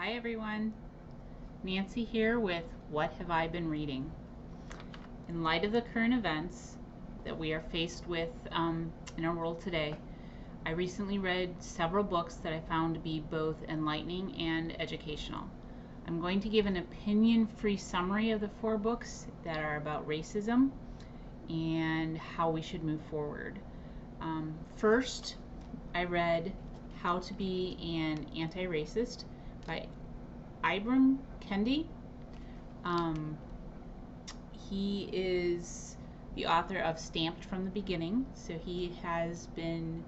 Hi everyone, Nancy here with What Have I Been Reading? In light of the current events that we are faced with in our world today, I recently read several books that I found to be both enlightening and educational. I'm going to give an opinion-free summary of the 4 books that are about racism and how we should move forward. First, I read How to Be an Anti-Racist by Ibram Kendi. He is the author of Stamped from the Beginning, so he has been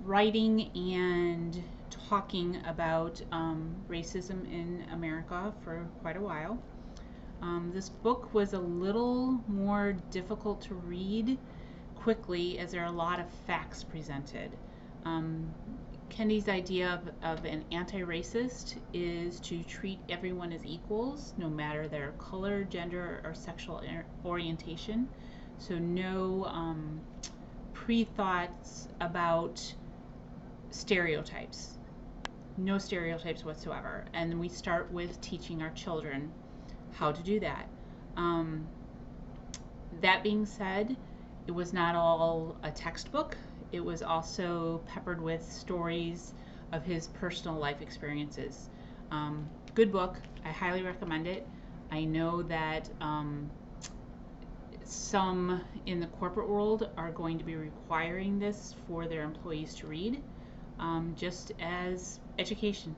writing and talking about racism in America for quite a while. This book was a little more difficult to read quickly as there are a lot of facts presented. Kendi's idea of an anti-racist is to treat everyone as equals, no matter their color, gender, or sexual orientation. So no pre-thoughts about stereotypes. No stereotypes whatsoever. And we start with teaching our children how to do that. That being said, it was not all a textbook. It was also peppered with stories of his personal life experiences. Good book. I highly recommend it. I know that some in the corporate world are going to be requiring this for their employees to read, just as education.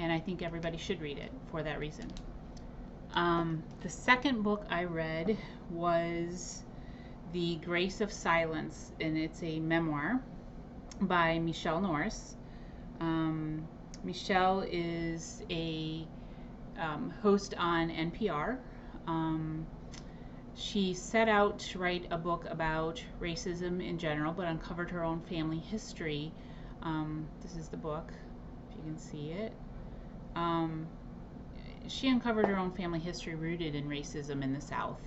And I think everybody should read it for that reason. The second book I read was The Grace of Silence, and it's a memoir by Michelle Norris. Michelle is a host on NPR. She set out to write a book about racism in general, but uncovered her own family history. This is the book, if you can see it. She uncovered her own family history rooted in racism in the South.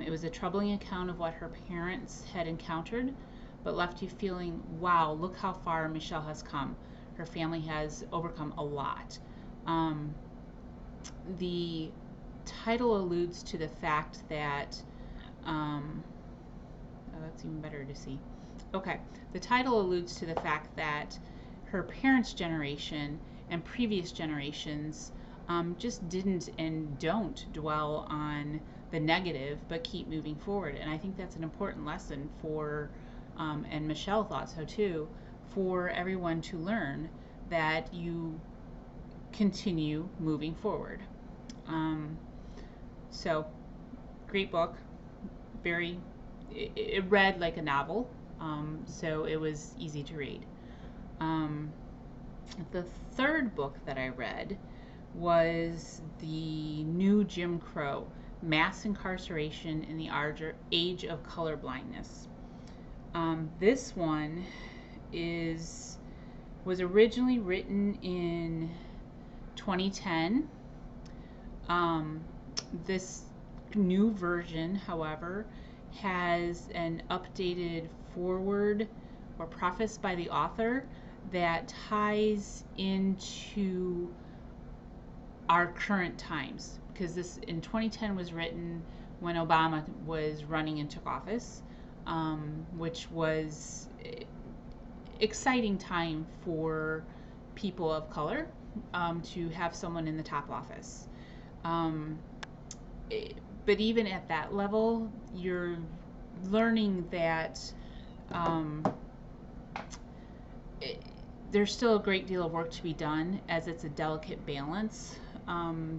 It was a troubling account of what her parents had encountered, but left you feeling, wow, look how far Michelle has come. Her family has overcome a lot. The title alludes to the fact that, oh, that's even better to see. Okay, the title alludes to the fact that her parents' generation and previous generations just didn't and don't dwell on the negative, but keep moving forward. And I think that's an important lesson for, and Michelle thought so too, for everyone to learn, that you continue moving forward. So, great book. It read like a novel, so it was easy to read. The third book that I read was The New Jim Crow, Mass Incarceration in the Age of Colorblindness. This one was originally written in 2010. This new version, however, has an updated foreword or preface by the author that ties into our current times, because this in 2010 was written when Obama was running and took office, which was exciting time for people of color to have someone in the top office. But even at that level, you're learning that there's still a great deal of work to be done, as it's a delicate balance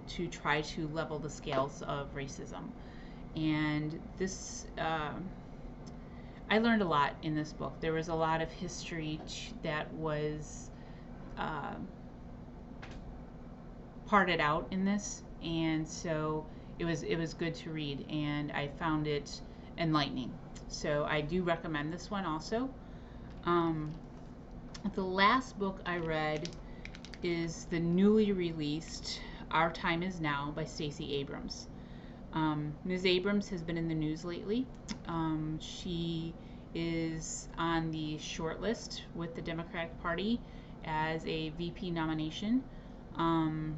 to try to level the scales of racism. And this, I learned a lot in this book. There was a lot of history that was parted out in this, and so it was good to read, and I found it enlightening. So I do recommend this one also. The last book I read is the newly released Our Time Is Now by Stacey Abrams. Ms. Abrams has been in the news lately. She is on the short list with the Democratic Party as a VP nomination. Um,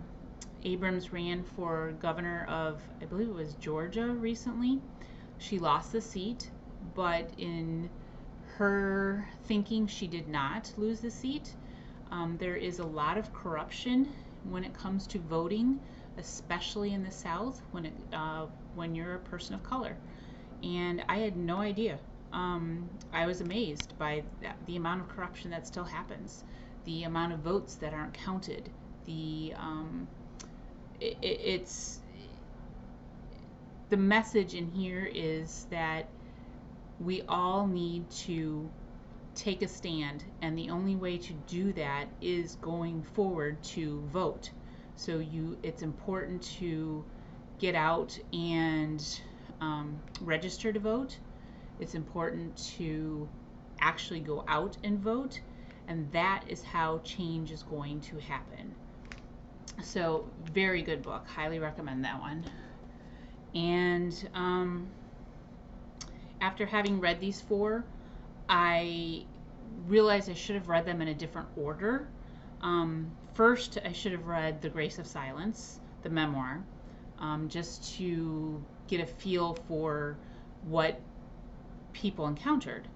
Abrams ran for governor of, I believe it was Georgia recently. She lost the seat, but in her thinking, she did not lose the seat. There is a lot of corruption when it comes to voting, especially in the South when you're a person of color. And I had no idea. I was amazed by the amount of corruption that still happens, the amount of votes that aren't counted. It's the message in here is that we all need to take a stand, and the only way to do that is going forward to vote. So it's important to get out and register to vote. It's important to actually go out and vote, and that is how change is going to happen. So very good book, highly recommend that one. And after having read these four, I realized I should have read them in a different order. First, I should have read The Grace of Silence, the memoir, just to get a feel for what people encountered.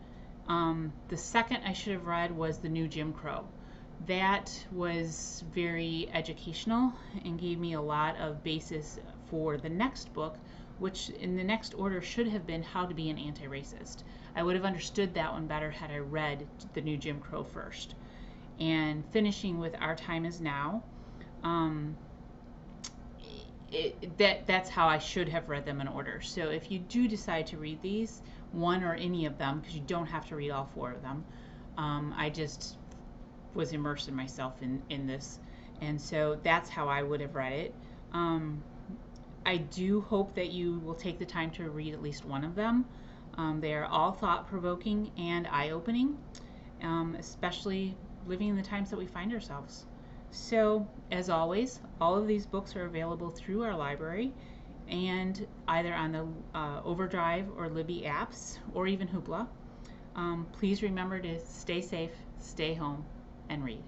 The second I should have read was The New Jim Crow. That was very educational and gave me a lot of basis for the next book, which in the next order should have been How to Be an Anti-Racist. I would have understood that one better had I read The New Jim Crow first. And finishing with Our Time Is Now, that's how I should have read them in order. So if you do decide to read these, one or any of them, because you don't have to read all four of them, I just was immersing myself in this, and so that's how I would have read it. I do hope that you will take the time to read at least one of them. They are all thought-provoking and eye-opening, especially living in the times that we find ourselves. So, as always, all of these books are available through our library and either on the Overdrive or Libby apps, or even Hoopla. Please remember to stay safe, stay home, and read.